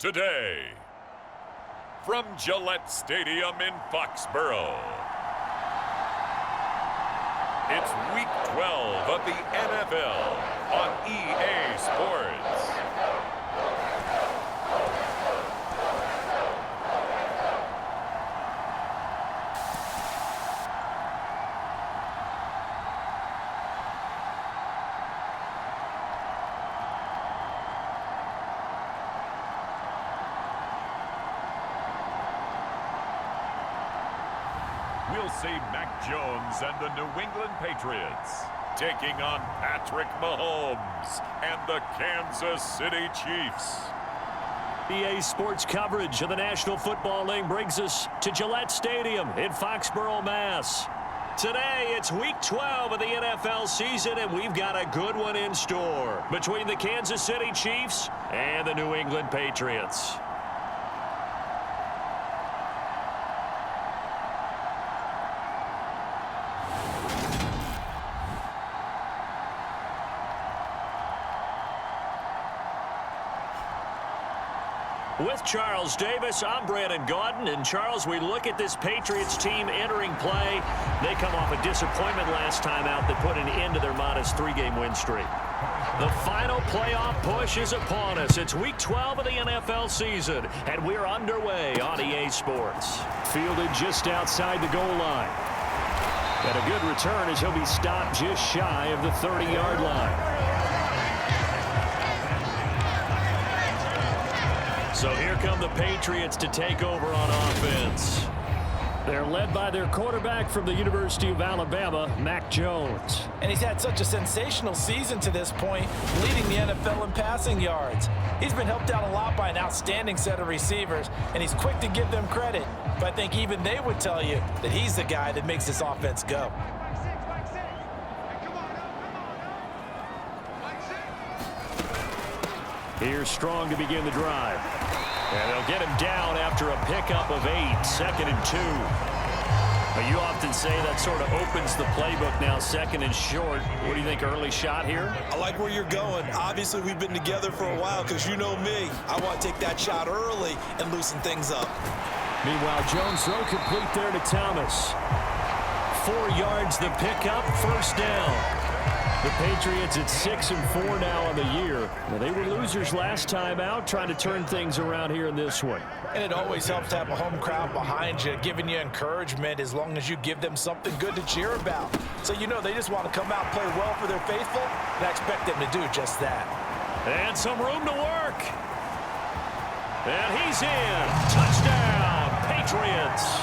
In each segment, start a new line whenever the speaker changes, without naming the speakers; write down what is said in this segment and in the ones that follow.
today. From Gillette Stadium in Foxborough, it's Week 12 of the NFL on EA Sports. We'll see Mac Jones and the New England Patriots taking on Patrick Mahomes and the Kansas City Chiefs.
EA Sports coverage of the National Football League brings us to Gillette Stadium in Foxborough, Mass. Today, it's Week 12 of the NFL season, and we've got a good one in store between the Kansas City Chiefs and the New England Patriots. With Charles Davis, I'm Brandon Gaudin. And Charles, we look at this Patriots team entering play. They come off a disappointment last time out that put an end to their modest three-game win streak. The final playoff push is upon us. It's Week 12 of the NFL season, and we're underway on EA Sports. Fielded just outside the goal line. And a good return as he'll be stopped just shy of the 30-yard line. So here come the Patriots to take over on offense. They're led by their quarterback from the University of Alabama, Mac Jones.
And he's had such a sensational season to this point, leading the NFL in passing yards. He's been helped out a lot by an outstanding set of receivers, and he's quick to give them credit. But I think even they would tell you that he's the guy that makes this offense go.
Here's Strong to begin the drive. And they'll get him down after a pickup of 8, 2nd and 2. But you often say that sort of opens the playbook now, 2nd and short. What do you think, early shot here?
I like where you're going. Obviously, we've been together for a while because you know me. I want to take that shot early and loosen things up.
Meanwhile, Jones throw complete there to Thomas. 4 yards the pickup, first down. The Patriots at 6-4 now on the year. Well, they were losers last time out, trying to turn things around here in this one.
And it always helps to have a home crowd behind you, giving you encouragement as long as you give them something good to cheer about. So you know they just want to come out and play well for their faithful, and I expect them to do just that.
And some room to work. And he's in. Touchdown, Patriots.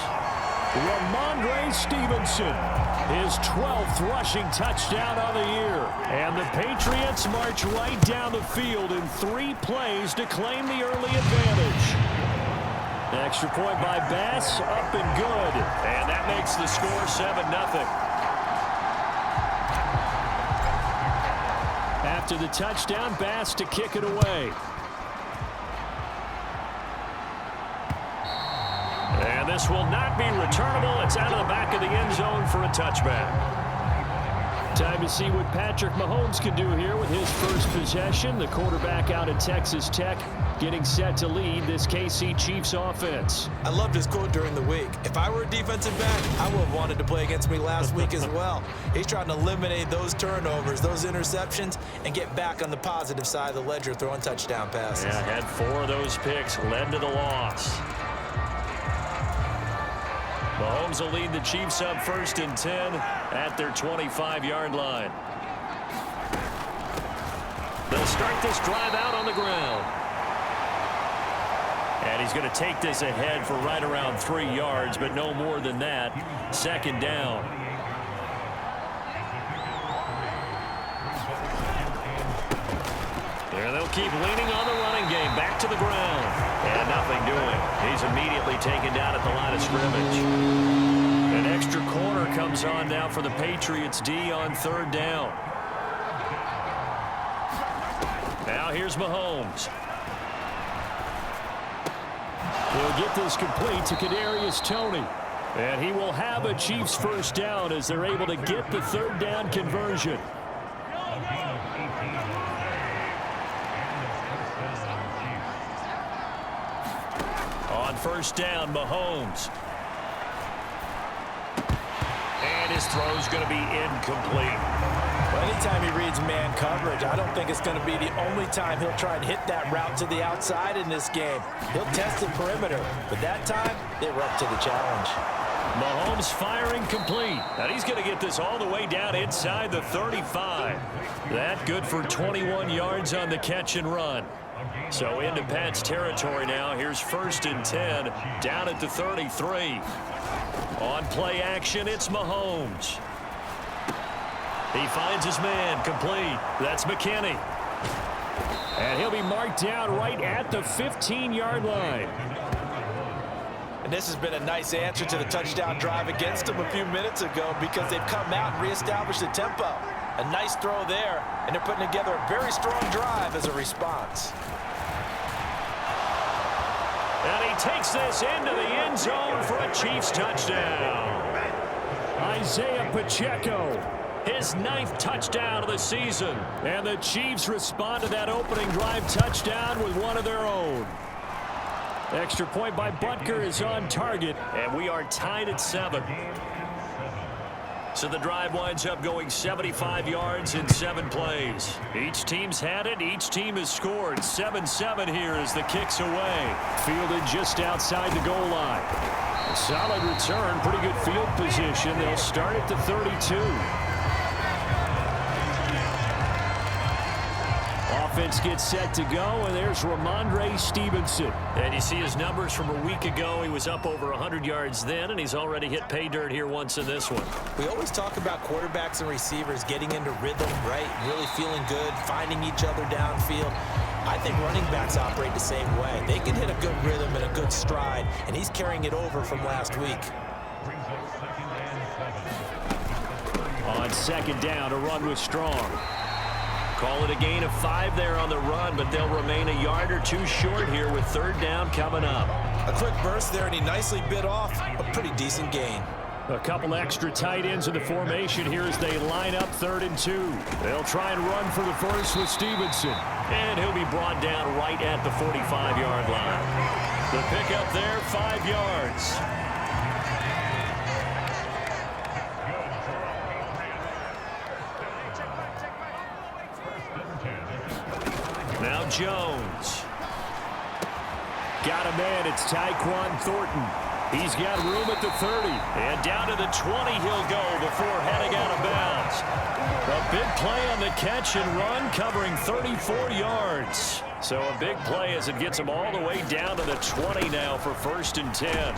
Ramondre Stevenson, his 12th rushing touchdown of the year. And the Patriots march right down the field in 3 plays to claim the early advantage. Extra point by Bass, up and good. And that makes the score 7-0. After the touchdown, Bass to kick it away. And this will not be returnable. It's out of the back of the end zone for a touchback. Time to see what Patrick Mahomes can do here with his first possession. The quarterback out at Texas Tech getting set to lead this KC Chiefs offense.
I loved his quote during the week. If I were a defensive back, I would have wanted to play against me last week as well. He's trying to eliminate those turnovers, those interceptions, and get back on the positive side of the ledger throwing touchdown passes.
Yeah, had 4 of those picks, led to the loss. Mahomes will lead the Chiefs up 1st and 10 at their 25-yard line. They'll start this drive out on the ground. And he's going to take this ahead for right around 3 yards, but no more than that. 2nd down. There they'll keep leaning on the running game. Back to the ground. And nothing doing. He's immediately taken down at the line of scrimmage. An extra corner comes on now for the Patriots D on 3rd down. Now here's Mahomes. He'll get this complete to Kadarius Toney. And he will have a Chiefs first down as they're able to get the 3rd down conversion. On first down, Mahomes. And his throw's going to be incomplete.
Well, anytime he reads man coverage, I don't think it's going to be the only time he'll try and hit that route to the outside in this game. He'll test the perimeter, but that time, they were up to the challenge.
Mahomes firing complete. And he's going to get this all the way down inside the 35. That good for 21 yards on the catch and run. So into Pat's territory now. Here's 1st and 10 down at the 33. On play action, it's Mahomes. He finds his man complete. That's McKinney. And he'll be marked down right at the 15-yard line.
And this has been a nice answer to the touchdown drive against them a few minutes ago because they've come out and reestablished the tempo. A nice throw there, and they're putting together a very strong drive as a response.
And he takes this into the end zone for a Chiefs touchdown. Isaiah Pacheco, his 9th touchdown of the season. And the Chiefs respond to that opening drive touchdown with one of their own. Extra point by Butker is on target, and we are tied at 7. So the drive winds up going 75 yards in 7 plays. Each team's had it. Each team has scored. 7-7 here as the kick's away. Fielded just outside the goal line. A solid return. Pretty good field position. They'll start at the 32. Offense gets set to go, and there's Ramondre Stevenson. And you see his numbers from a week ago. He was up over 100 yards then, and he's already hit pay dirt here once in this one.
We always talk about quarterbacks and receivers getting into rhythm, right? Really feeling good, finding each other downfield. I think running backs operate the same way. They can hit a good rhythm and a good stride, and he's carrying it over from last week.
On 2nd down, a run with Strong. Call it a gain of 5 there on the run, but they'll remain a yard or 2 short here with 3rd down coming up.
A quick burst there, and he nicely bit off a pretty decent gain.
A couple extra tight ends in the formation here as they line up 3rd and 2. They'll try and run for the first with Stevenson. And he'll be brought down right at the 45-yard line. The pickup there, 5 yards. Now Jones. Got a man, it's Tyquan Thornton. He's got room at the 30. And down to the 20 he'll go before heading out of bounds. A big play on the catch and run, covering 34 yards. So a big play as it gets him all the way down to the 20 now for 1st and 10.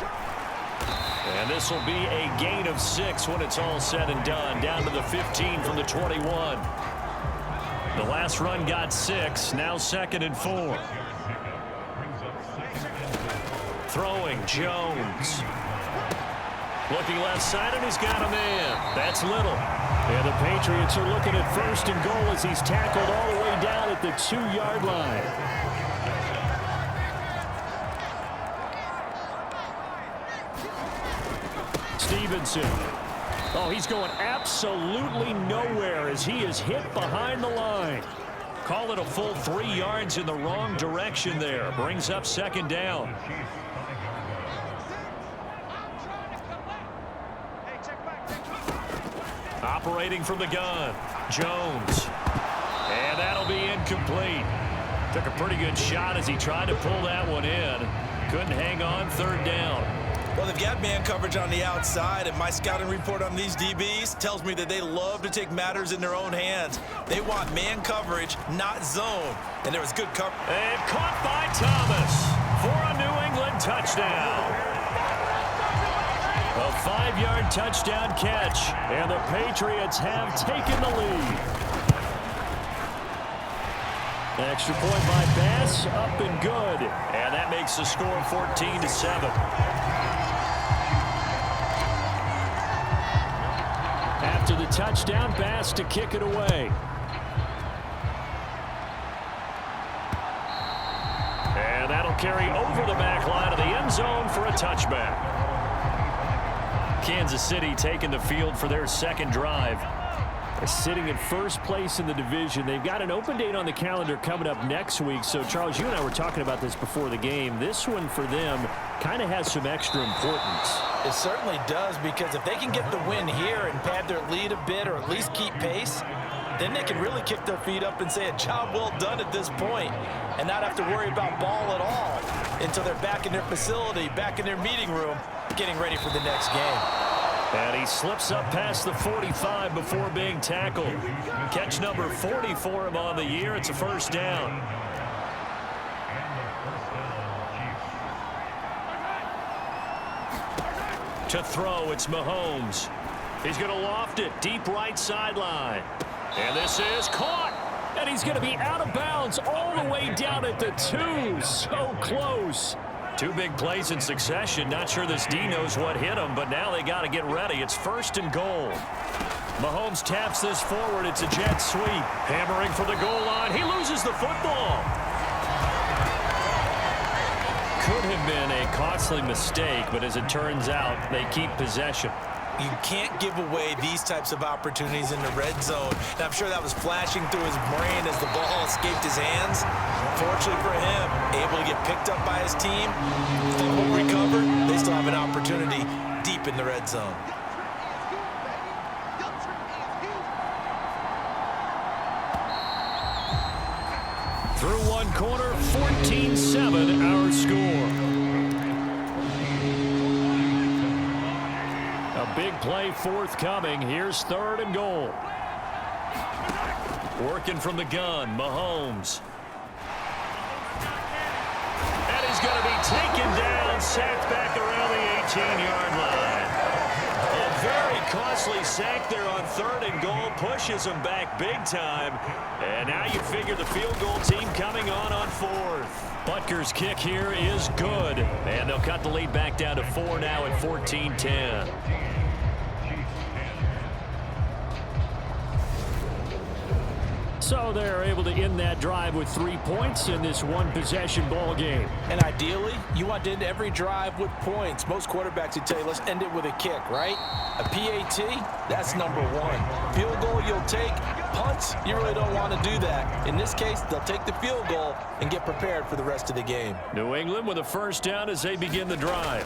And this will be a gain of 6 when it's all said and done. Down to the 15 from the 21. The last run got 6, now 2nd and 4. Throwing, Jones. Looking left side, and he's got a man. That's Little. And the Patriots are looking at 1st and goal as he's tackled all the way down at the 2-yard line. Stevenson. Oh, he's going absolutely nowhere as he is hit behind the line. Call it a full 3 yards in the wrong direction there. Brings up 2nd down. Operating from the gun, Jones. And that'll be incomplete. Took a pretty good shot as he tried to pull that one in. Couldn't hang on, 3rd down.
Well, they've got man coverage on the outside, and my scouting report on these DBs tells me that they love to take matters in their own hands. They want man coverage, not zone. And there was good coverage.
And caught by Thomas for a New England touchdown. A 5-yard touchdown catch, and the Patriots have taken the lead. Extra point by Bass, up and good. And that makes the score 14-7. After the touchdown, Bass to kick it away. And that'll carry over the back line of the end zone for a touchback. Kansas City taking the field for their 2nd drive. sitting in first place in the division. They've got an open date on the calendar coming up next week. So, Charles, you and I were talking about this before the game. This one for them kind of has some extra importance.
It certainly does, because if they can get the win here and pad their lead a bit or at least keep pace, then they can really kick their feet up and say a job well done at this point and not have to worry about ball at all until they're back in their facility, back in their meeting room, getting ready for the next game.
And he slips up past the 45 before being tackled. Catch number 40 for him on the year. It's a first down. To throw, it's Mahomes. He's going to loft it deep right sideline. And this is caught. And he's going to be out of bounds all the way down at the 2. So close. Two big plays in succession. Not sure this D knows what hit him, but now they got to get ready. It's first and goal. Mahomes taps this forward. It's a jet sweep. Hammering for the goal line. He loses the football. Could have been a costly mistake, but as it turns out, they keep possession.
You can't give away these types of opportunities in the red zone. And I'm sure that was flashing through his brain as the ball escaped his hands. Fortunately for him, able to get picked up by his team, fumble recovered. They still have an opportunity deep in the red zone.
Through one corner, 14-7 our score. A big play forthcoming. Here's third and goal. Working from the gun, Mahomes. And he's going to be taken down, sacked back around the 18-yard line. A very costly sack there on third and goal, pushes him back big time. And now you figure the field goal team coming on fourth. Butker's kick here is good. And they'll cut the lead back down to 4 now at 14-10. So they're able to end that drive with 3 points in this one-possession ball game.
And ideally, you want to end every drive with points. Most quarterbacks would tell you, let's end it with a kick, right? A PAT, that's number one. Field goal, you'll take. Punts, you really don't want to do that. In this case, they'll take the field goal and get prepared for the rest of the game.
New England with a first down as they begin the drive.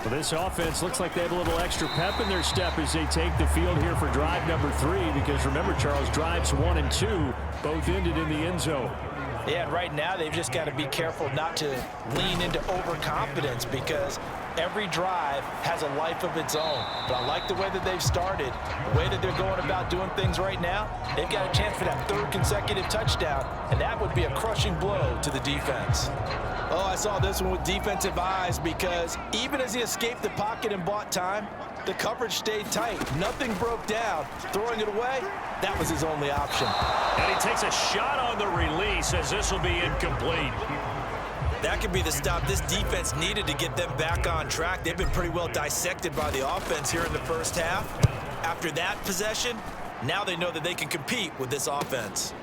Well, this offense looks like they have a little extra pep in their step as they take the field here for drive number 3, because remember, Charles, drives 1 and 2 both ended in the end zone.
Yeah, and right now they've just got to be careful not to lean into overconfidence, because every drive has a life of its own. But I like the way that they've started, the way that they're going about doing things right now. They've got a chance for that 3rd consecutive touchdown, and that would be a crushing blow to the defense. Oh, I saw this one with defensive eyes, because even as he escaped the pocket and bought time, the coverage stayed tight. Nothing broke down. Throwing it away, that was his only option.
And he takes a shot on the release as this will be incomplete.
That could be the stop this defense needed to get them back on track. They've been pretty well dissected by the offense here in the first half. After that possession, now they know that they can compete with this offense.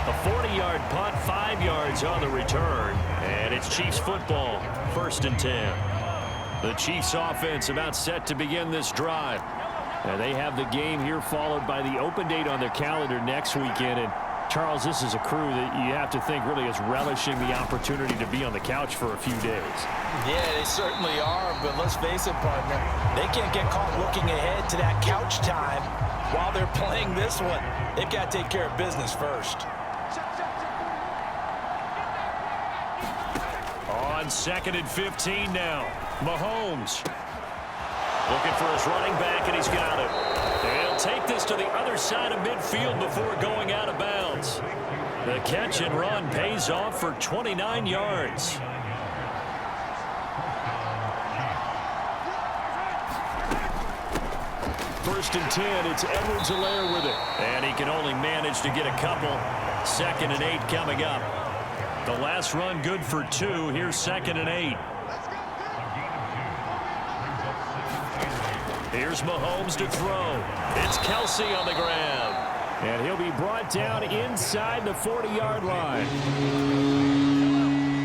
A 40-yard punt, 5 yards on the return, and it's Chiefs football, 1st and 10. The Chiefs offense about set to begin this drive. And they have the game here followed by the open date on their calendar next weekend. And Charles, this is a crew that you have to think really is relishing the opportunity to be on the couch for a few days.
Yeah, they certainly are, but let's face it, partner, they can't get caught looking ahead to that couch time while they're playing this one. They've got to take care of business first.
On 2nd and 15 now, Mahomes looking for his running back, and he's got it. And he'll take this to the other side of midfield before going out of bounds. The catch and run pays off for 29 yards. First and 10, it's Edwards-Helaire with it. And he can only manage to get a couple. 2nd and 8 coming up. The last run good for 2. Here's 2nd and 8. Here's Mahomes to throw. It's Kelsey on the grab. And he'll be brought down inside the 40-yard line.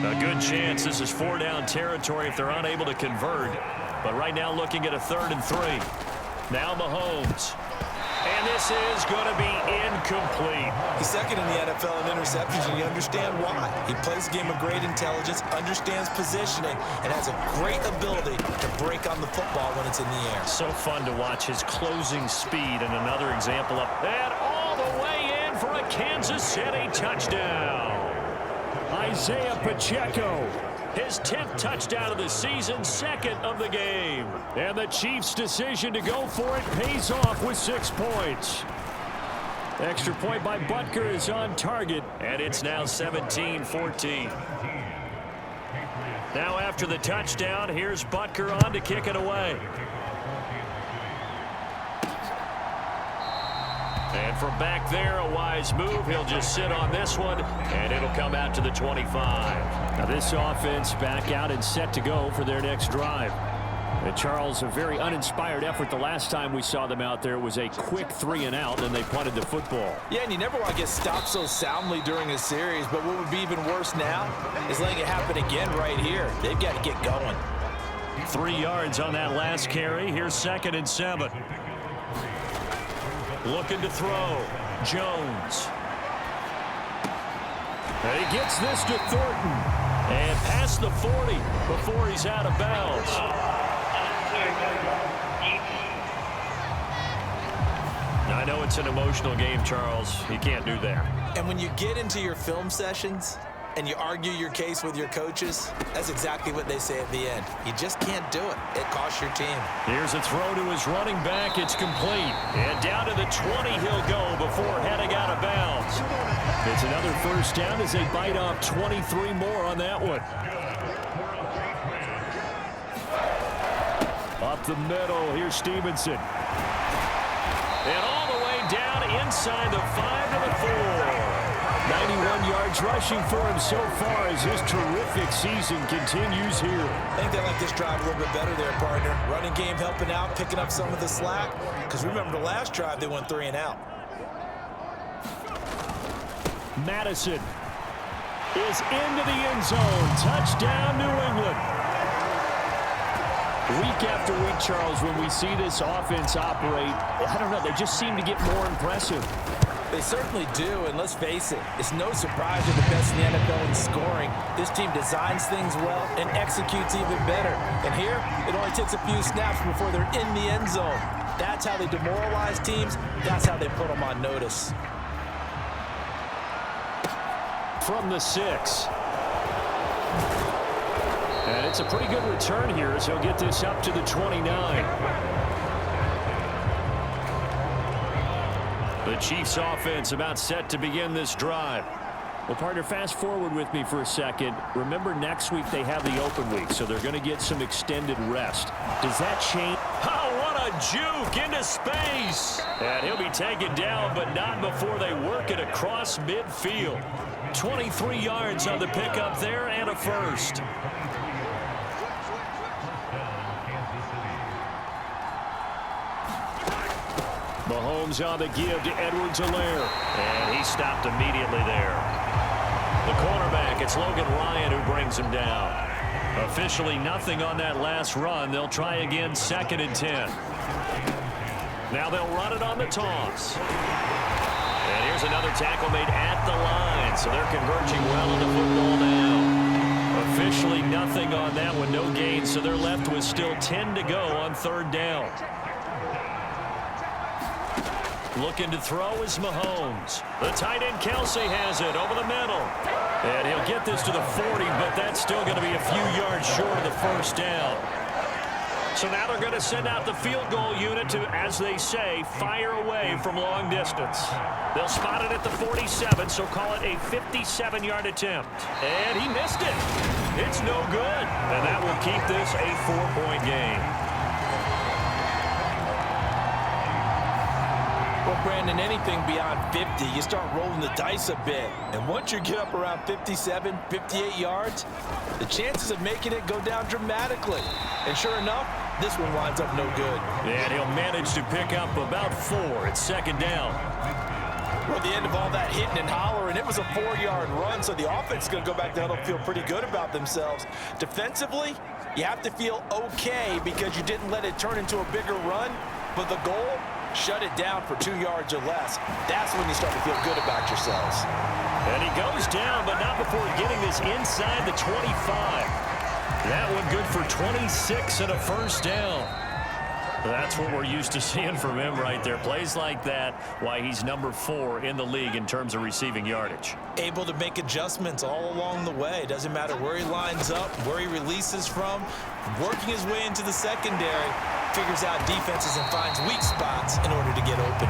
A good chance this is 4-down territory if they're unable to convert. But right now looking at a 3rd and 3. Now Mahomes. And this is going to be incomplete.
He's second in the NFL in interceptions, and you understand why. He plays a game of great intelligence, understands positioning, and has a great ability to break on the football when it's in the air.
So fun to watch his closing speed, and another example up. And all the way in for a Kansas City touchdown. Isaiah Pacheco. His 10th touchdown of the season, second of the game. And the Chiefs' decision to go for it pays off with 6 points. Extra point by Butker is on target, and it's now 17-14. Now after the touchdown, here's Butker on to kick it away. And from back there, a wise move. He'll just sit on this one, and it'll come out to the 25. Now this offense back out and set to go for their next drive. And Charles, a very uninspired effort the last time we saw them out there. It was a quick 3-and-out, and they punted the football.
Yeah, and you never want to get stopped so soundly during a series, but what would be even worse now is letting it happen again right here. They've got to get going.
3 yards on that last carry. Here's 2nd and 7. Looking to throw. Jones. And he gets this to Thornton. And past the 40 before he's out of bounds. I know it's an emotional game, Charles. You can't do that.
And when you get into your film sessions and you argue your case with your coaches, that's exactly what they say at the end. You just can't do it. It costs your team.
Here's a throw to his running back. It's complete. And down to the 20 he'll go before heading out of bounds. It's another first down as they bite off 23 more on that one. Up the middle, here's Stevenson. And all the way down inside the 5 to the 4. 91 yards rushing for him so far as his terrific season continues here.
I think they like this drive a little bit better there, partner. Running game helping out, picking up some of the slack. Because remember the last drive, they went 3-and-out.
Madison is into the end zone. Touchdown, New England. Week after week, Charles, when we see this offense operate, I don't know, they just seem to get more impressive.
They certainly do, and let's face it, it's no surprise they're the best in the NFL in scoring. This team designs things well and executes even better. And here, it only takes a few snaps before they're in the end zone. That's how they demoralize teams. That's how they put them on notice.
From the 6. And it's a pretty good return here as he'll get this up to the 29. The Chiefs offense about set to begin this drive. Well, partner, fast forward with me for a second. Remember, next week they have the open week, so they're going to get some extended rest. Does that change? Oh, what a juke into space. And he'll be taken down, but not before they work it across midfield. 23 yards on the pickup there and a first. Mahomes on the give to Edwards-Helaire. And he stopped immediately there. The cornerback, it's Logan Ryan who brings him down. Officially nothing on that last run. They'll try again, 2nd and 10. Now they'll run it on the toss. And here's another tackle made at the line. So they're converging well on the football now. Officially nothing on that one, no gain. So they're left with still 10 to go on 3rd down. Looking to throw is Mahomes. The tight end Kelsey has it over the middle. And he'll get this to the 40, but that's still going to be a few yards short of the first down. So now they're going to send out the field goal unit to, as they say, fire away from long distance. They'll spot it at the 47, so call it a 57-yard attempt. And he missed it. It's no good. And that will keep this a 4-point game.
Well, Brandon, anything beyond 50, you start rolling the dice a bit. And once you get up around 57, 58 yards, the chances of making it go down dramatically. And sure enough, this one winds up no good.
And he'll manage to pick up about 4. It's 2nd down.
Well, the end of all that hitting and hollering, it was a 4-yard run, so the offense is going to go back down and feel pretty good about themselves. Defensively, you have to feel okay because you didn't let it turn into a bigger run. But the goal, shut it down for 2 yards or less. That's when you start to feel good about yourselves.
And he goes down, but not before getting this inside the 25. That one good for 26 and a first down. That's what we're used to seeing from him right there. Plays like that, why he's number 4 in the league in terms of receiving yardage.
Able to make adjustments all along the way. Doesn't matter where he lines up, where he releases from. Working his way into the secondary, figures out defenses and finds weak spots in order to get open.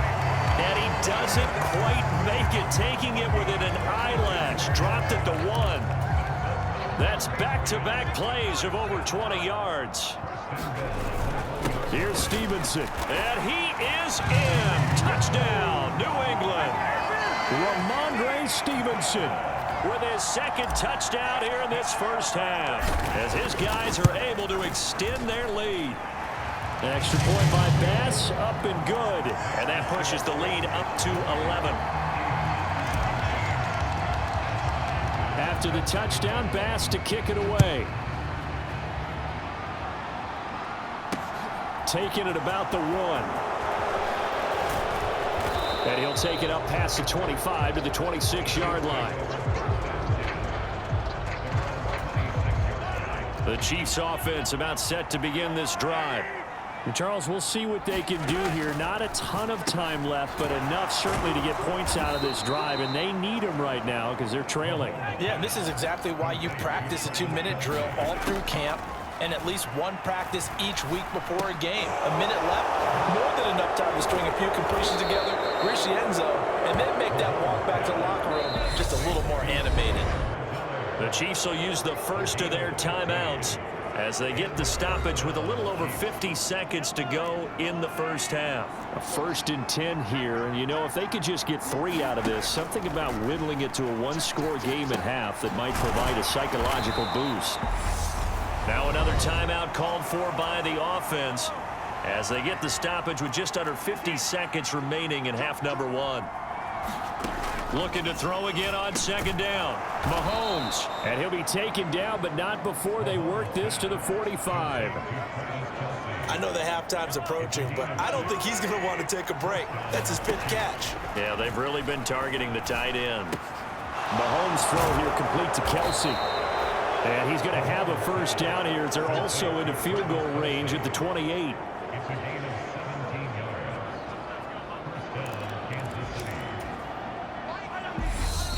And he doesn't quite make it, taking it within an eyelash. Dropped it to 1. That's back-to-back plays of over 20 yards. Here's Stevenson, and he is in. Touchdown, New England. Ramondre Stevenson with his second touchdown here in this first half, as his guys are able to extend their lead. An extra point by Bass, up and good. And that pushes the lead up to 11. After the touchdown, Bass to kick it away. Taking it about the 1. And he'll take it up past the 25 to the 26-yard line. The Chiefs offense about set to begin this drive. And Charles, we'll see what they can do here. Not a ton of time left, but enough certainly to get points out of this drive, and they need them right now because they're trailing.
Yeah, and this is exactly why you practice a 2-minute drill all through camp, and at least one practice each week before a game. A minute left, more than enough time to string a few completions together, reach the end zone, and then make that walk back to the locker room just a little more animated.
The Chiefs will use the first of their timeouts as they get the stoppage with a little over 50 seconds to go in the first half. A 1st and 10 here, and you know, if they could just get 3 out of this, something about whittling it to a 1-score game at half that might provide a psychological boost. Now another timeout called for by the offense as they get the stoppage with just under 50 seconds remaining in half number 1. Looking to throw again on 2nd down. Mahomes. And he'll be taken down, but not before they work this to the 45.
I know the halftime's approaching, but I don't think he's going to want to take a break. That's his 5th catch.
Yeah, they've really been targeting the tight end. Mahomes' throw here complete to Kelsey. And he's going to have a first down here as they're also into field goal range at the 28.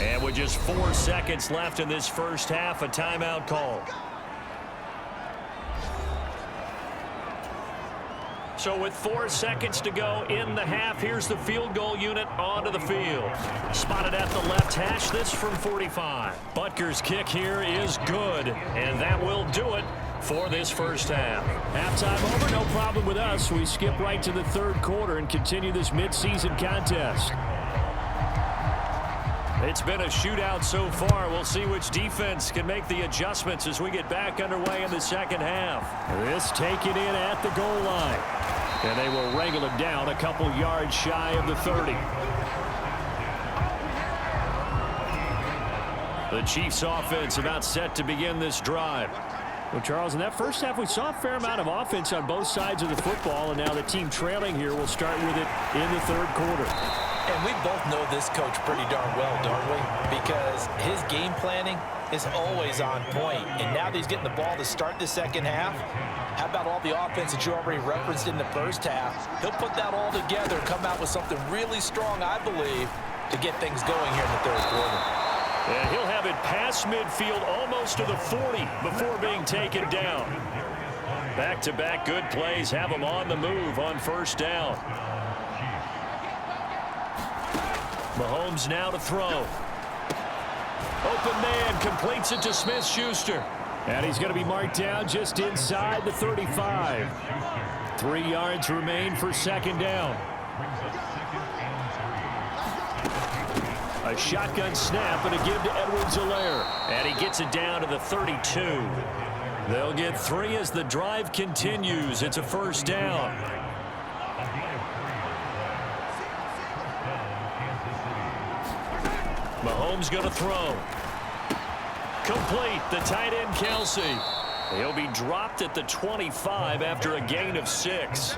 And with just 4 seconds left in this first half, a timeout call. So with 4 seconds to go in the half, here's the field goal unit onto the field. Spotted at the left hash, this from 45. Butker's kick here is good, and that will do it for this first half. Halftime over, no problem with us. We skip right to the 3rd quarter and continue this midseason contest. It's been a shootout so far. We'll see which defense can make the adjustments as we get back underway in the second half. This taken in at the goal line. And they will wrangle him down a couple yards shy of the 30. The Chiefs offense about set to begin this drive. Well, Charles, in that first half, we saw a fair amount of offense on both sides of the football, and now the team trailing here will start with it in the 3rd quarter.
And we both know this coach pretty darn well, don't we? Because his game planning is always on point. And now that he's getting the ball to start the second half, how about all the offense that you already referenced in the first half? He'll put that all together and come out with something really strong, I believe, to get things going here in the 3rd quarter.
And he'll have it past midfield almost to the 40 before being taken down. Back-to-back good plays have him on the move on 1st down. Mahomes now to throw. Open man completes it to Smith-Schuster. And he's going to be marked down just inside the 35. 3 yards remain for 2nd down. A shotgun snap and a give to Edwards-Helaire. And he gets it down to the 32. They'll get 3 as the drive continues. It's a 1st down. Mahomes going to throw. Complete. The tight end, Kelsey. He'll be dropped at the 25 after a gain of 6.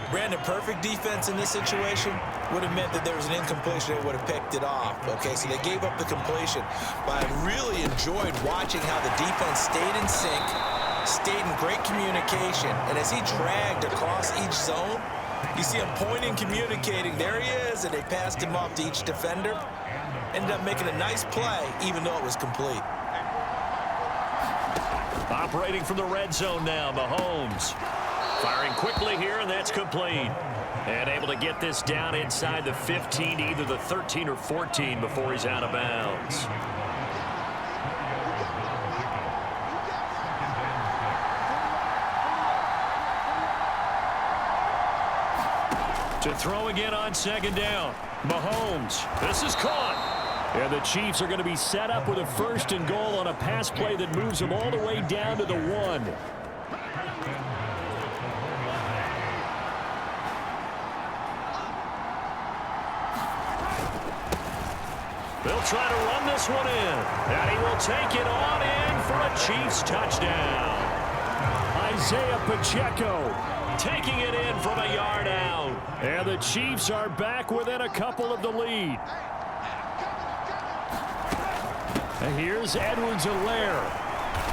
Brandon, perfect defense in this situation would have meant that there was an incompletion. They would have picked it off. Okay, so they gave up the completion. But I really enjoyed watching how the defense stayed in sync, stayed in great communication. And as he dragged across each zone, you see him pointing, communicating. There he is, and they passed him off to each defender. Ended up making a nice play, even though it was complete.
Operating from the red zone now, Mahomes. Firing quickly here, and that's complete. And able to get this down inside the 15, either the 13 or 14 before he's out of bounds. To throw again on second down. Mahomes. This is caught. And the Chiefs are going to be set up with a 1st and goal on a pass play that moves them all the way down to the 1. They'll try to run this one in. And he will take it on in for a Chiefs touchdown. Isaiah Pacheco taking it in from a yard out. And the Chiefs are back within a couple of the lead. And here's Edwards-Helaire.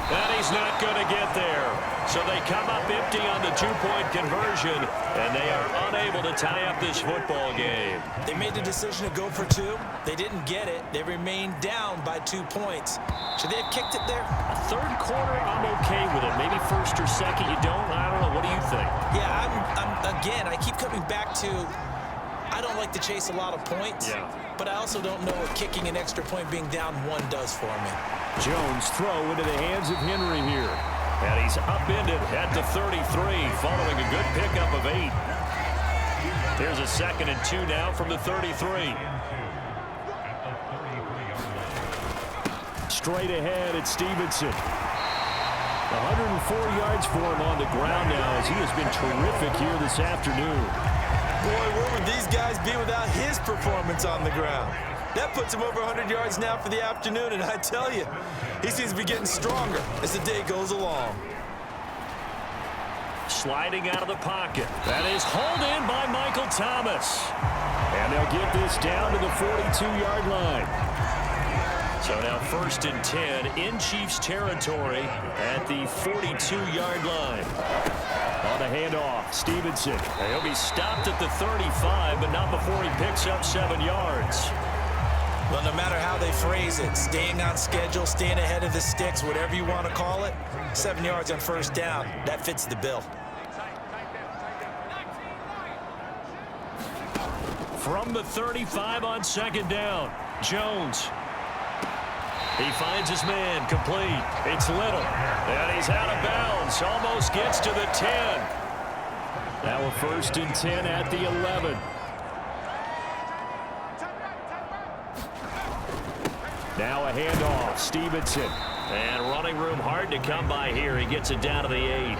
And he's not going to get there. So they come up empty on the 2-point conversion, and they are unable to tie up this football game.
They made the decision to go for 2. They didn't get it. They remained down by 2 points. Should they have kicked it there?
Third quarter, I'm okay with it. Maybe first or second, you don't. I don't know. What do you think?
Yeah, again, I keep coming back to I don't like to chase a lot of points, but I also don't know what kicking an extra point being down 1 does for me.
Jones throw into the hands of Henry here. And he's upended at the 33 following a good pickup of 8. There's a 2nd and 2 now from the 33. Straight ahead at Stevenson. 104 yards for him on the ground now as he has been terrific here this afternoon.
Boy, where would these guys be without his performance on the ground? That puts him over 100 yards now for the afternoon, and I tell you, he seems to be getting stronger as the day goes along.
Sliding out of the pocket. That is hauled in by Michael Thomas. And they'll get this down to the 42-yard line. So now 1st and 10 in Chiefs territory at the 42-yard line. On the handoff, Stevenson. And he'll be stopped at the 35, but not before he picks up 7 yards.
Well, no matter how they phrase it, staying on schedule, staying ahead of the sticks, whatever you want to call it, 7 yards on 1st down, that fits the bill.
From the 35 on 2nd down, Jones. He finds his man, complete. It's Little, and he's out of bounds. Almost gets to the 10. Now a 1st and 10 at the 11. Now a handoff, Stevenson. And running room hard to come by here. He gets it down to the 8.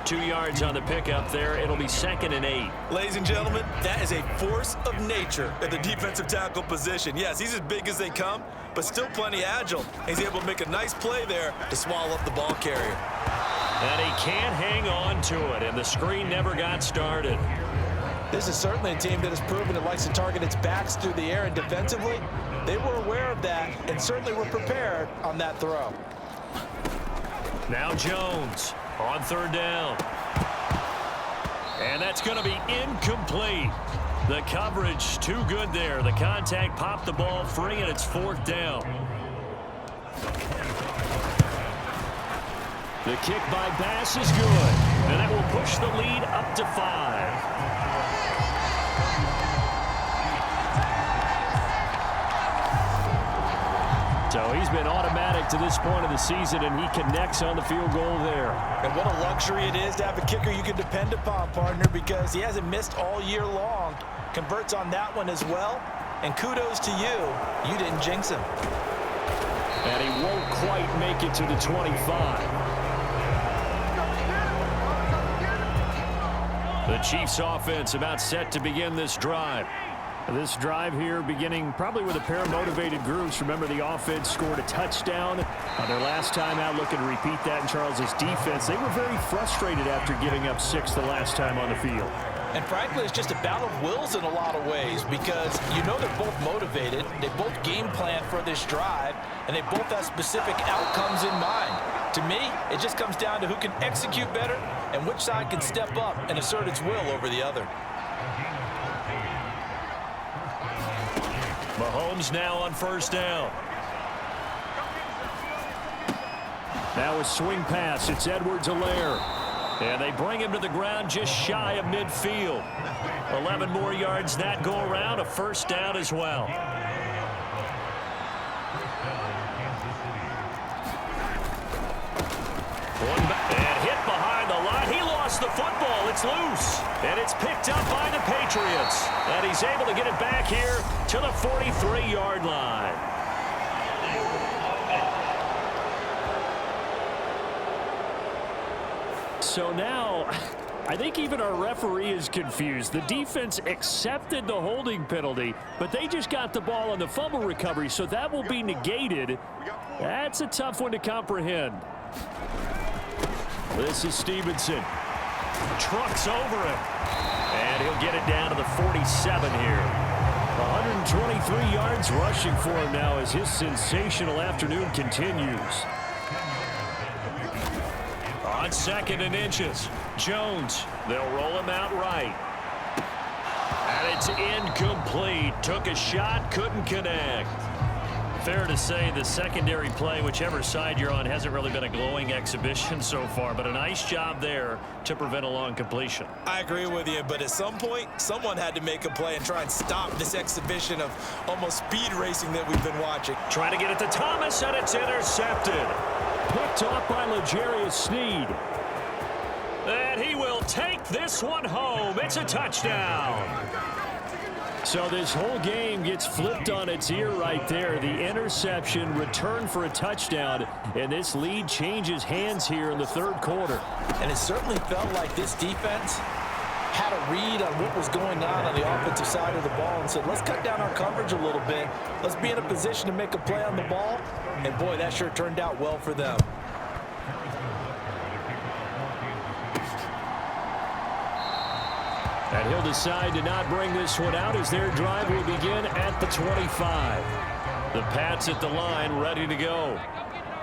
2 yards on the pickup there. It'll be 2nd and 8.
Ladies and gentlemen, that is a force of nature at the defensive tackle position. Yes, he's as big as they come, but still plenty agile. He's able to make a nice play there to swallow up the ball carrier.
And he can't hang on to it, and the screen never got started.
This is certainly a team that has proven it likes to target its backs through the air, and defensively, they were aware of that and certainly were prepared on that throw.
Now Jones on 3rd down. And that's going to be incomplete. The coverage too good there. The contact popped the ball free, and it's 4th down. The kick by Bass is good. And that will push the lead up to 5. So he's been automatic to this point of the season, and he connects on the field goal there.
And what a luxury it is to have a kicker you can depend upon, partner, because he hasn't missed all year long. Converts on that one as well. And kudos to you. You didn't jinx him.
And he won't quite make it to the 25. The Chiefs offense about set to begin this drive. This drive here beginning probably with a pair of motivated groups. Remember, the offense scored a touchdown on their last time out, looking to repeat that in Charles's defense. They were very frustrated after giving up 6 the last time on the field.
And frankly, it's just a battle of wills in a lot of ways because you know they're both motivated, they both game plan for this drive, and they both have specific outcomes in mind. To me, it just comes down to who can execute better and which side can step up and assert its will over the other.
Mahomes now on first down. Now a swing pass. It's Edwards-Helaire. And they bring him to the ground just shy of midfield. 11 more yards that go around. A first down as well. One back and hit behind the line. He lost the football. It's loose. And it's picked up by the Patriots. And he's able to get it back here to the 43-yard line. So now, I think even our referee is confused. The defense accepted the holding penalty, but they just got the ball on the fumble recovery, so that will be negated. That's a tough one to comprehend. This is Stevenson. Trucks over him. And he'll get it down to the 47 here. 123 yards rushing for him now as his sensational afternoon continues. On 2nd and inches, Jones. They'll roll him out right. And it's incomplete. Took a shot, couldn't connect. Fair to say the secondary play, whichever side you're on, hasn't really been a glowing exhibition so far, but a nice job there to prevent a long completion.
I agree with you, but at some point, someone had to make a play and try and stop this exhibition of almost speed racing that we've been watching.
Trying to get it to Thomas, and it's intercepted. Picked off by L'Jarius Sneed. And he will take this one home. It's a touchdown. So this whole game gets flipped on its ear right there. The interception, return for a touchdown, and this lead changes hands here in the 3rd quarter.
And it certainly felt like this defense had a read on what was going on the offensive side of the ball and said, let's cut down our coverage a little bit. Let's be in a position to make a play on the ball. And boy, that sure turned out well for them.
And he'll decide to not bring this one out as their drive will begin at the 25. The Pats at the line, ready to go.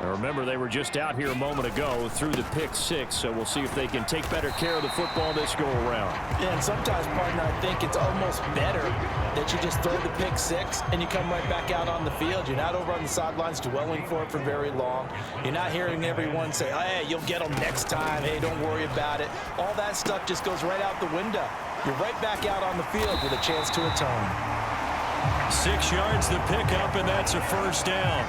Now remember, they were just out here a moment ago through the pick 6, so we'll see if they can take better care of the football this go-around.
Yeah, and sometimes, partner, I think it's almost better that you just throw the pick 6 and you come right back out on the field. You're not over on the sidelines dwelling for it for very long. You're not hearing everyone say, hey, you'll get them next time. Hey, don't worry about it. All that stuff just goes right out the window. You're right back out on the field with a chance to atone.
6 yards the pickup, and that's a first down.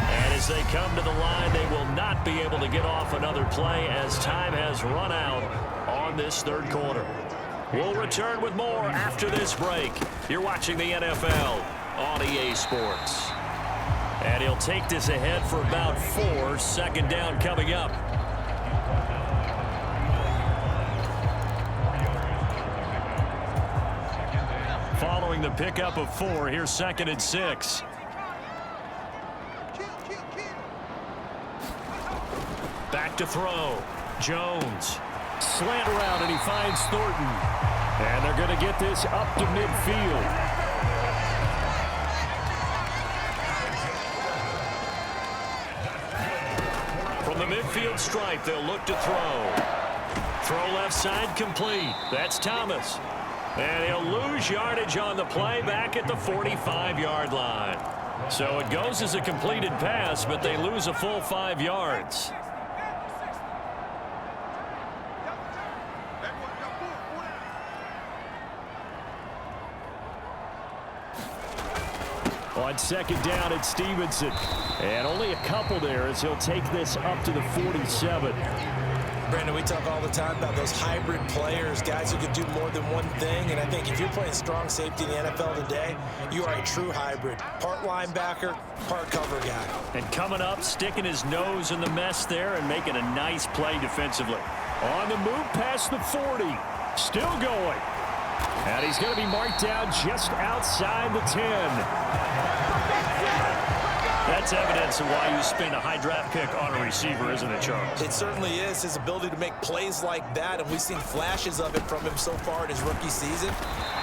And as they come to the line, they will not be able to get off another play as time has run out on this 3rd quarter. We'll return with more after this break. You're watching the NFL on EA Sports. And he'll take this ahead for about 4. 2nd down coming up. Following the pickup of 4, here's 2nd and 6. Back to throw. Jones. Slant route, and he finds Thornton. And they're going to get this up to midfield. From the midfield stripe, they'll look to throw. Throw left side complete. That's Thomas. And he'll lose yardage on the play back at the 45-yard line. So it goes as a completed pass, but they lose a full 5 yards. On 2nd down, it's Stevenson. And only a couple there as he'll take this up to the 47.
Brandon, we talk all the time about those hybrid players, guys who can do more than one thing. And I think if you're playing strong safety in the NFL today, you are a true hybrid. Part linebacker, part cover guy.
And coming up, sticking his nose in the mess there and making a nice play defensively. On the move past the 40. Still going. And he's going to be marked down just outside the 10. That's evidence of why you spend a high draft pick on a receiver, isn't it, Charles?
It certainly is. His ability to make plays like that, and we've seen flashes of it from him so far in his rookie season.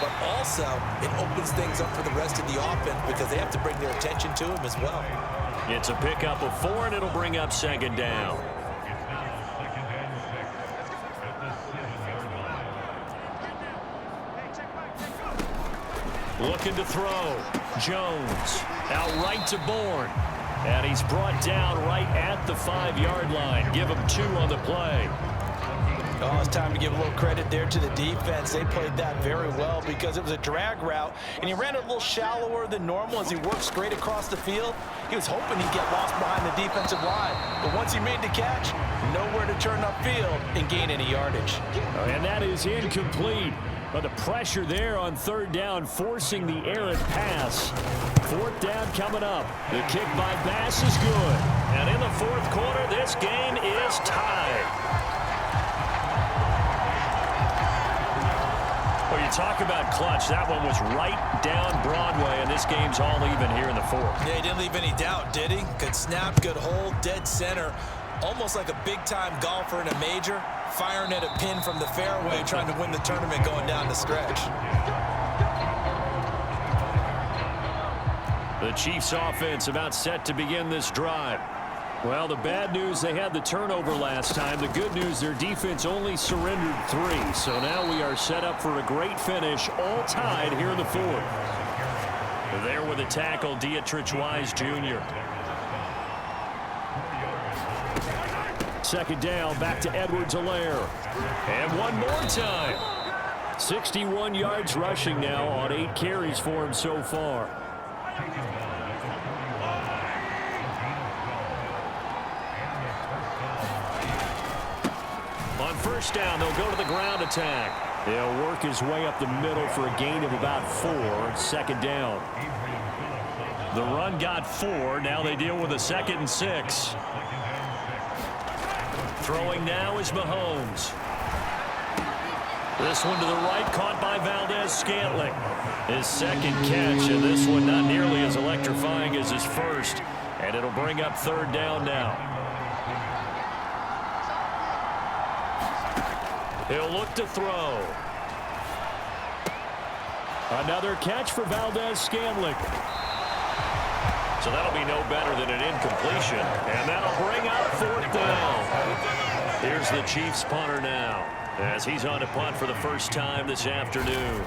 But also, it opens things up for the rest of the offense because they have to bring their attention to him as well.
It's a pickup of 4, and it'll bring up second down. Looking to throw. Jones out right to Bourne. And he's brought down right at the 5-yard line. Give him 2 on the play.
Oh, it's time to give a little credit there to the defense. They played that very well because it was a drag route, and he ran it a little shallower than normal as he worked straight across the field. He was hoping he'd get lost behind the defensive line, but once he made the catch, nowhere to turn upfield and gain any yardage.
And that is incomplete. But the pressure there on third down, forcing the errant pass. Fourth down coming up. The kick by Bass is good. And in the fourth quarter, this game is tied. Well, you talk about clutch. That one was right down Broadway, and this game's all even here in the fourth.
Yeah, he didn't leave any doubt, did he? Good snap, good hold, dead center. Almost like a big-time golfer in a major, firing at a pin from the fairway, trying to win the tournament going down the stretch.
The Chiefs offense about set to begin this drive. Well, the bad news, they had the turnover last time. The good news, their defense only surrendered 3. So now we are set up for a great finish, all tied here in the fourth. There with the tackle, Dietrich Wise Jr. Second down, back to Edwards-Helaire. And one more time. 61 yards rushing now on 8 carries for him so far. On first down, they'll go to the ground attack. He'll work his way up the middle for a gain of about 4. Second down. The run got 4. Now they deal with a 2nd and 6. Throwing now is Mahomes. This one to the right, caught by Valdez-Scantling. His second catch, and this one not nearly as electrifying as his first. And it'll bring up third down now. He'll look to throw. Another catch for Valdez-Scantling. So that'll be no better than an incompletion. And that'll bring up fourth down. Here's the Chiefs punter now, as he's on to punt for the first time this afternoon.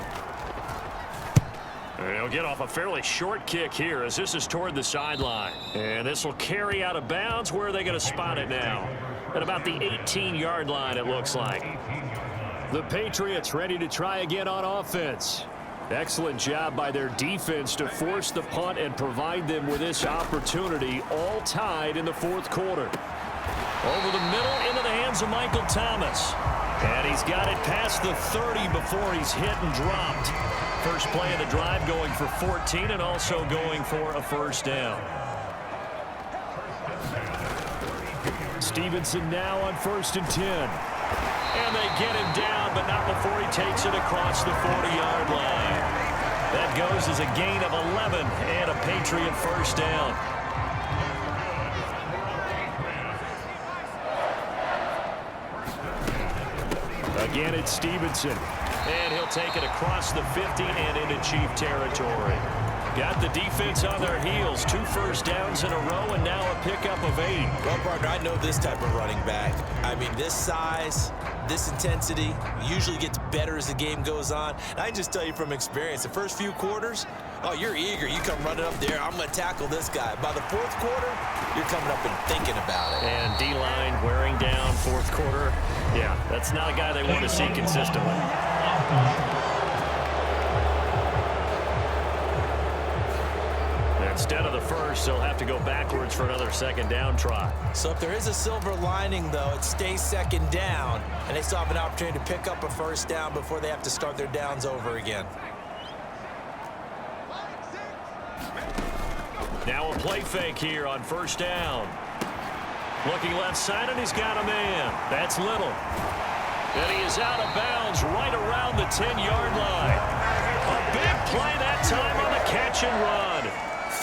And he'll get off a fairly short kick here as this is toward the sideline. And this will carry out of bounds. Where are they going to spot it now? At about the 18-yard line, it looks like. The Patriots ready to try again on offense. Excellent job by their defense to force the punt and provide them with this opportunity, all tied in the fourth quarter. Over the middle into the hands of Michael Thomas. And he's got it past the 30 before he's hit and dropped. First play of the drive going for 14 and also going for a first down. Stevenson now on 1st and 10. And they get him down, but not before he takes it across the 40-yard line. That goes as a gain of 11 and a Patriot first down. Again, it's Stevenson. And he'll take it across the 50 and into Chief territory. Got the defense on their heels. 2 first downs in a row and now a pickup of 8.
Well, partner, I know this type of running back. I mean, this size, this intensity usually gets better as the game goes on. And I can just tell you from experience, the first few quarters, oh, you're eager. You come running up there, I'm going to tackle this guy. By the fourth quarter, you're coming up and thinking about it.
And D-line wearing down fourth quarter. Yeah, that's not a guy they want to see consistently. Instead of the first, they'll have to go backwards for another second down try.
So if there is a silver lining, though, it stays second down, and they still have an opportunity to pick up a first down before they have to start their downs over again.
Now a play fake here on first down. Looking left side, and he's got a man. That's Little. And he is out of bounds right around the 10-yard line. A big play that time on the catch and run.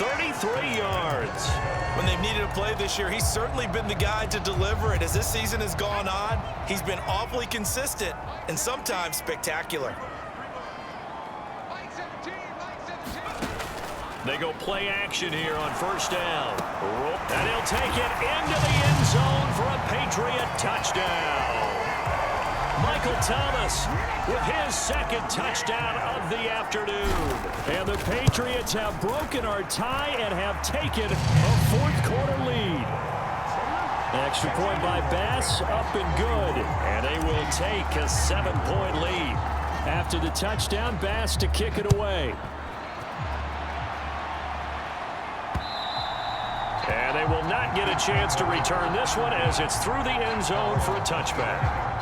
33 yards.
When they've needed a play this year, he's certainly been the guy to deliver it. As this season has gone on, he's been awfully consistent and sometimes spectacular.
They go play action here on first down. And he'll take it into the end zone for a Patriot touchdown. Michael Thomas with his second touchdown of the afternoon. And the Patriots have broken our tie and have taken a fourth-quarter lead. Extra point by Bass, up and good. And they will take a 7-point lead. After the touchdown, Bass to kick it away. And they will not get a chance to return this one as it's through the end zone for a touchback.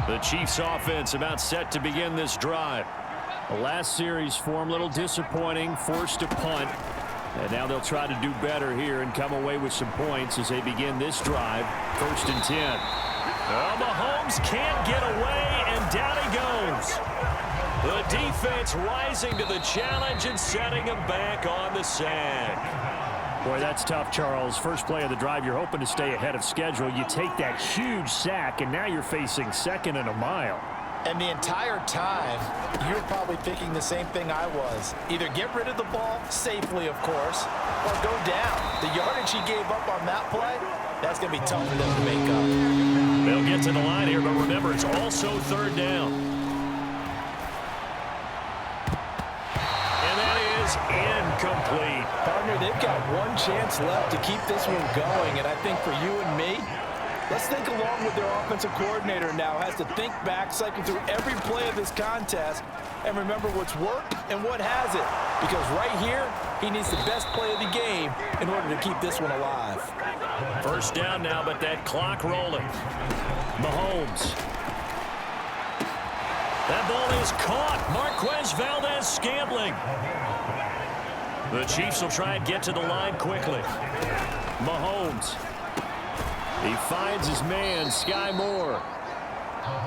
The Chiefs offense about set to begin this drive. The last series form a little disappointing, forced to punt. And now they'll try to do better here and come away with some points as they begin this drive. 1st and 10. Well, Mahomes can't get away, and down he goes. The defense rising to the challenge and setting him back on the sack. Boy, that's tough, Charles. First play of the drive, you're hoping to stay ahead of schedule. You take that huge sack, and now you're facing 2nd and a mile.
And the entire time, you're probably thinking the same thing I was. Either get rid of the ball, safely, of course, or go down. The yardage he gave up on that play, that's going to be tough for them to make up.
They'll get to the line here, but remember, it's also 3rd down. Incomplete.
Partner, they've got one chance left to keep this one going, and I think for you and me, let's think along with their offensive coordinator now. Has to think back, cycle through every play of this contest, and remember what's worked and what hasn't. Because right here, he needs the best play of the game in order to keep this one alive.
First down now, but that clock rolling. Mahomes. That ball is caught. Marquez Valdez-Scantling. The Chiefs will try and get to the line quickly. Mahomes. He finds his man, Sky Moore.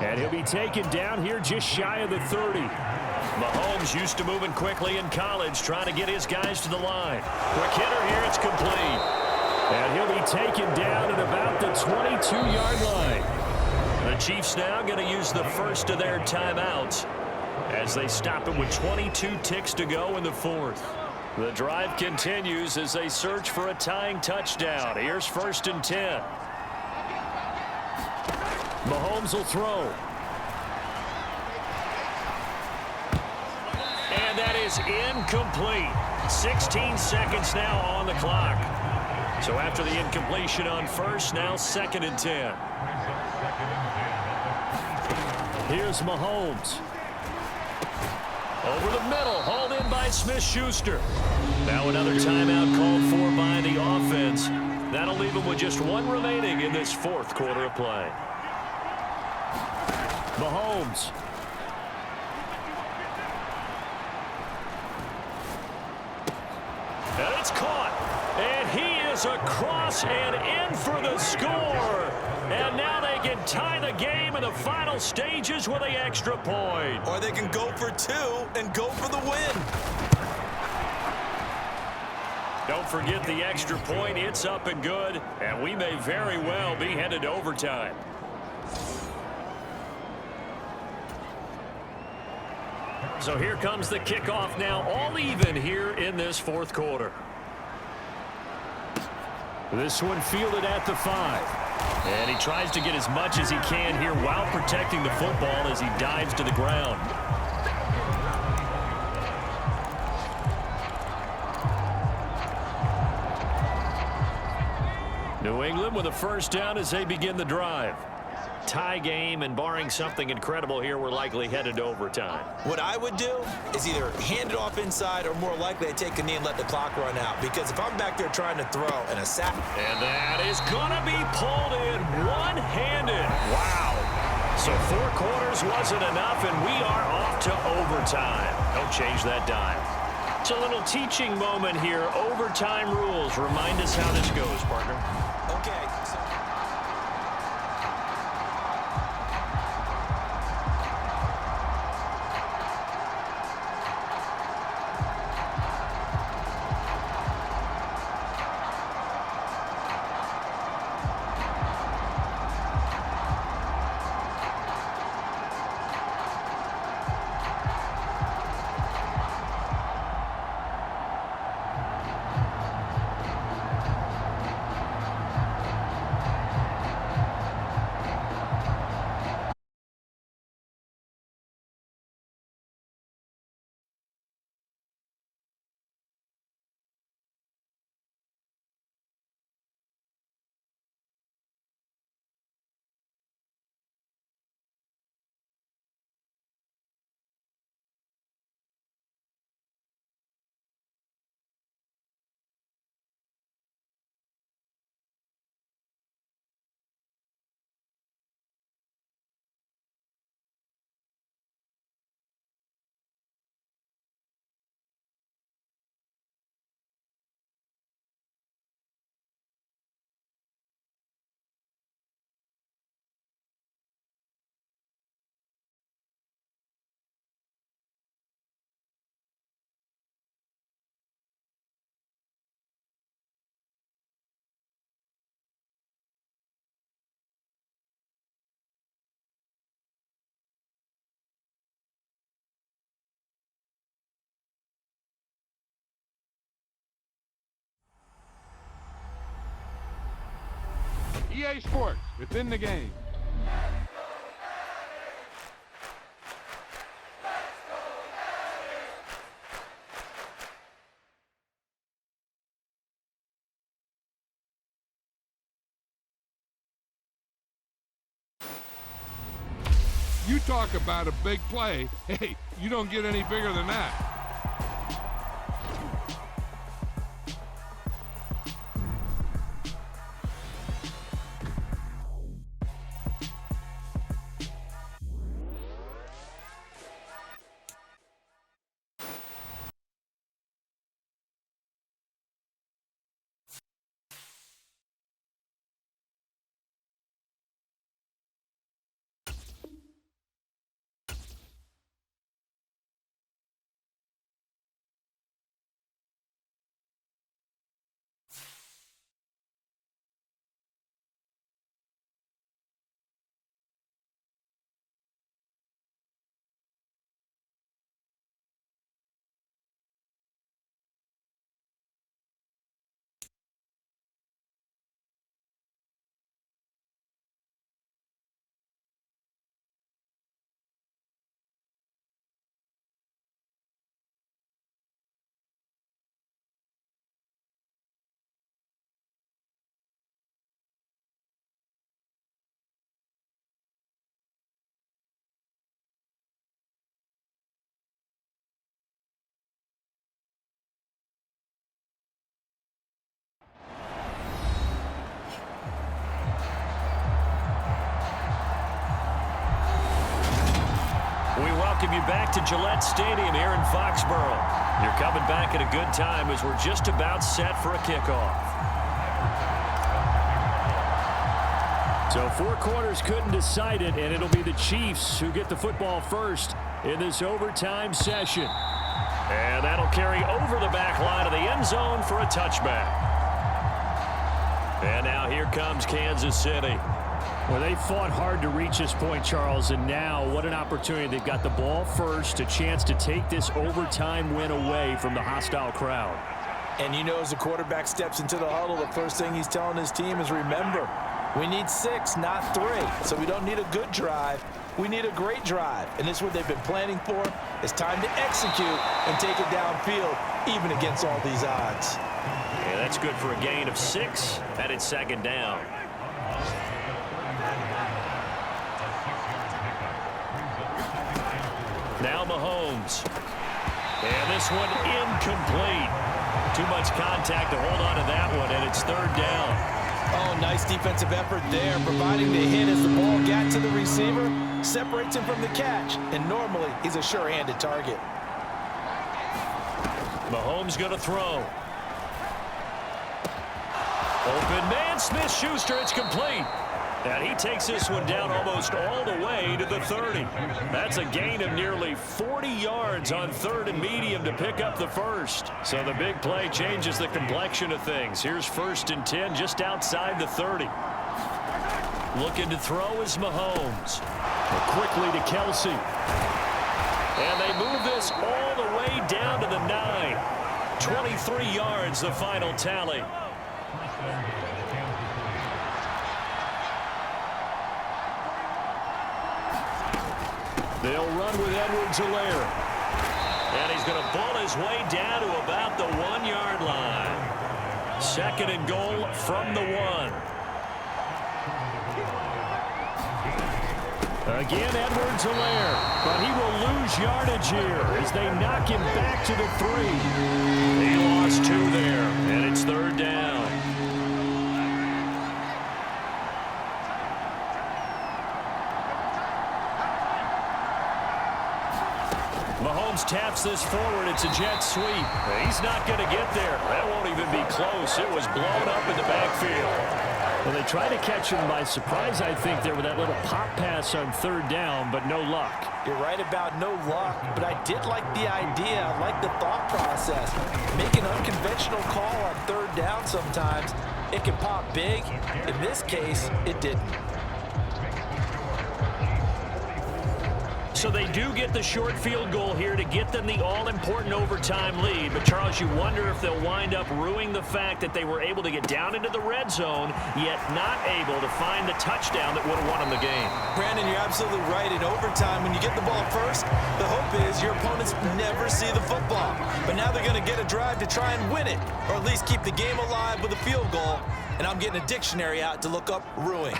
And he'll be taken down here just shy of the 30. Mahomes used to moving quickly in college, trying to get his guys to the line. Quick hitter here, it's complete. And he'll be taken down at about the 22-yard line. The Chiefs now going to use the first of their timeouts as they stop it with 22 ticks to go in the 4th. The drive continues as they search for a tying touchdown. Here's 1st and 10. Mahomes will throw. And that is incomplete. 16 seconds now on the clock. So after the incompletion on first, now 2nd and 10. Here's Mahomes. Over the middle, hauled in by Smith-Schuster. Now another timeout called for by the offense. That'll leave them with just one remaining in this 4th quarter of play. Mahomes. And it's caught. And he is across and in for the score. And now they can tie the game in the final stages with an extra point.
Or they can go for 2 and go for the win.
Don't forget the extra point. It's up and good. And we may very well be headed to overtime. So here comes the kickoff now, all even here in this 4th quarter. This one fielded at the 5. And he tries to get as much as he can here while protecting the football as he dives to the ground. New England with a first down as they begin the drive. Tie game, and barring something incredible here, we're likely headed to overtime.
What I would do is either hand it off inside or more likely I take a knee and let the clock run out. Because if I'm back there trying to throw and a sack.
And that is going to be pulled in one-handed. Wow. So 4 quarters wasn't enough, and we are off to overtime. Don't change that dime. It's a little teaching moment here. Overtime rules. Remind us how this goes, partner.
Okay.
EA Sports, within the game. You talk about a big play. Hey, you don't get any bigger than that.
Welcome you back to Gillette Stadium here in Foxborough. You're coming back at a good time as we're just about set for a kickoff. So 4 quarters couldn't decide it, and it'll be the Chiefs who get the football first in this overtime session. And that'll carry over the back line of the end zone for a touchback. And now here comes Kansas City.
Well, they fought hard to reach this point, Charles, and now what an opportunity. They've got the ball first, a chance to take this overtime win away from the hostile crowd.
And you know, as the quarterback steps into the huddle, the first thing he's telling his team is, remember, we need 6, not 3. So we don't need a good drive. We need a great drive. And this is what they've been planning for. It's time to execute and take it downfield, even against all these odds.
Yeah, that's good for a gain of 6, and it's second down. Now Mahomes. And this one incomplete. Too much contact to hold on to that one, and it's third down.
Oh, nice defensive effort there, providing the hit as the ball got to the receiver, separates him from the catch, and normally he's a sure-handed target.
Mahomes going to throw. Open man, Smith-Schuster, it's complete. And he takes this one down almost all the way to the 30. That's a gain of nearly 40 yards on 3rd and medium to pick up the first. So the big play changes the complexion of things. Here's 1st and 10 just outside the 30. Looking to throw is Mahomes.
Quickly to Kelsey.
And they move this all the way down to the 9. 23 yards, the final tally.
They'll run with Edwards-Helaire.
And he's going to pull his way down to about the 1-yard line. 2nd and goal from the 1.
Again, Edwards-Helaire. But he will lose yardage here as they knock him back to the 3.
He lost 2 there, and it's third down. Mahomes taps this forward. It's a jet sweep. He's not going to get there. That won't even be close. It was blown up in the backfield.
Well, they tried to catch him by surprise, I think, there with that little pop pass on 3rd down, but no luck.
You're right about no luck, but I did like the idea. I like the thought process. Make an unconventional call on 3rd down sometimes. It can pop big. In this case, it didn't.
So they do get the short field goal here to get them the all-important overtime lead. But, Charles, you wonder if they'll wind up ruining the fact that they were able to get down into the red zone, yet not able to find the touchdown that would have won them the game.
Brandon, you're absolutely right. In overtime, when you get the ball first, the hope is your opponents never see the football. But now they're going to get a drive to try and win it, or at least keep the game alive with a field goal. And I'm getting a dictionary out to look up ruin.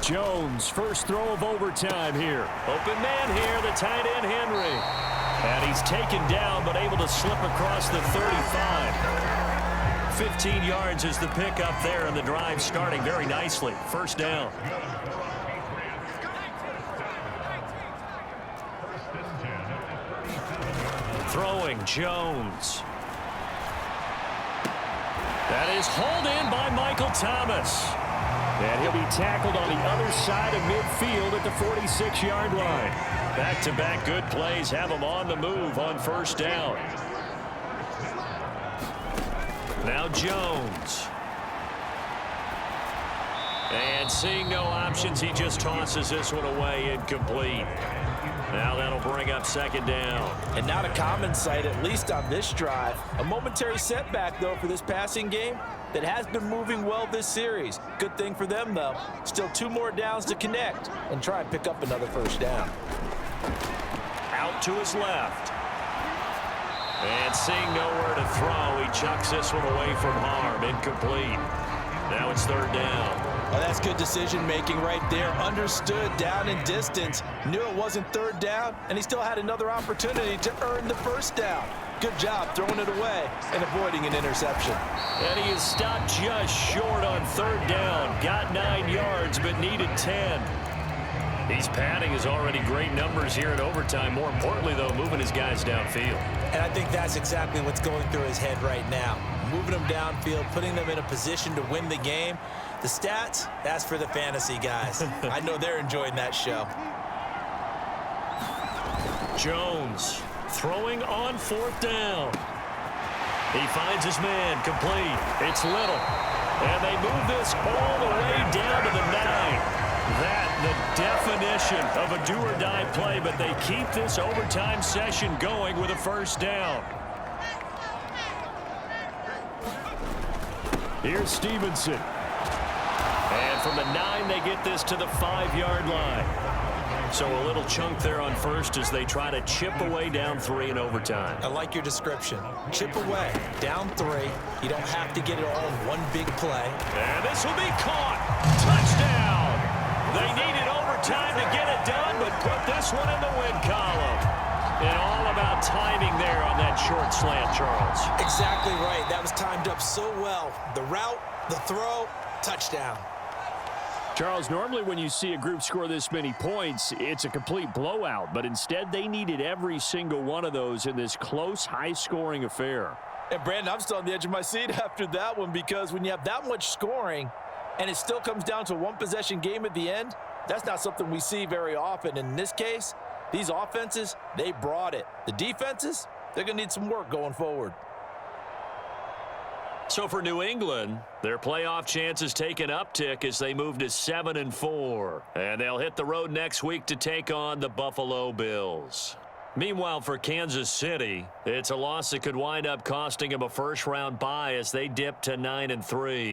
Jones, first throw of overtime here.
Open man here, the tight end Henry. And he's taken down, but able to slip across the 35. 15 yards is the pickup there, and the drive starting very nicely. First down. Throwing Jones. That is hauled in by Michael Thomas.
And he'll be tackled on the other side of midfield at the 46-yard line.
Back-to-back good plays have him on the move on first down. Now Jones. And seeing no options, he just tosses this one away incomplete. Now that'll bring up second down.
And not a common sight, at least on this drive. A momentary setback, though, for this passing game that has been moving well this series. Good thing for them, though. Still 2 more downs to connect and try and pick up another first down.
Out to his left. And seeing nowhere to throw, he chucks this one away from harm. Incomplete. Now it's third down.
Oh, that's good decision-making right there. Understood down and distance. Knew it wasn't third down, and he still had another opportunity to earn the first down. Good job throwing it away and avoiding an interception.
And he is stopped just short on third down. Got 9 yards, but needed 10. He's padding his already great numbers here in overtime. More importantly, though, moving his guys downfield.
And I think that's exactly what's going through his head right now. Moving them downfield, putting them in a position to win the game. The stats, that's for the fantasy guys. I know they're enjoying that show.
Jones throwing on fourth down. He finds his man, complete. It's Little. And they move this all the way down to the 9. That, the definition of a do-or-die play, but they keep this overtime session going with a first down.
Here's Stevenson.
And from the 9, they get this to the 5-yard line. So a little chunk there on first as they try to chip away down 3 in overtime.
I like your description. Chip away, down 3. You don't have to get it all in one big play.
And this will be caught. Touchdown. They needed overtime to get it done, but put this one in the win column. And all about timing there on that short slant, Charles.
Exactly right. That was timed up so well. The route, the throw, touchdown.
Charles, normally when you see a group score this many points, it's a complete blowout. But instead, they needed every single one of those in this close, high-scoring affair.
And, Brandon, I'm still on the edge of my seat after that one because when you have that much scoring and it still comes down to a one-possession game at the end, that's not something we see very often. In this case, these offenses, they brought it. The defenses, they're going to need some work going forward.
So for New England, their playoff chances take an uptick as they move to 7-4. And they'll hit the road next week to take on the Buffalo Bills. Meanwhile, for Kansas City, it's a loss that could wind up costing them a first-round bye as they dip to 9-3.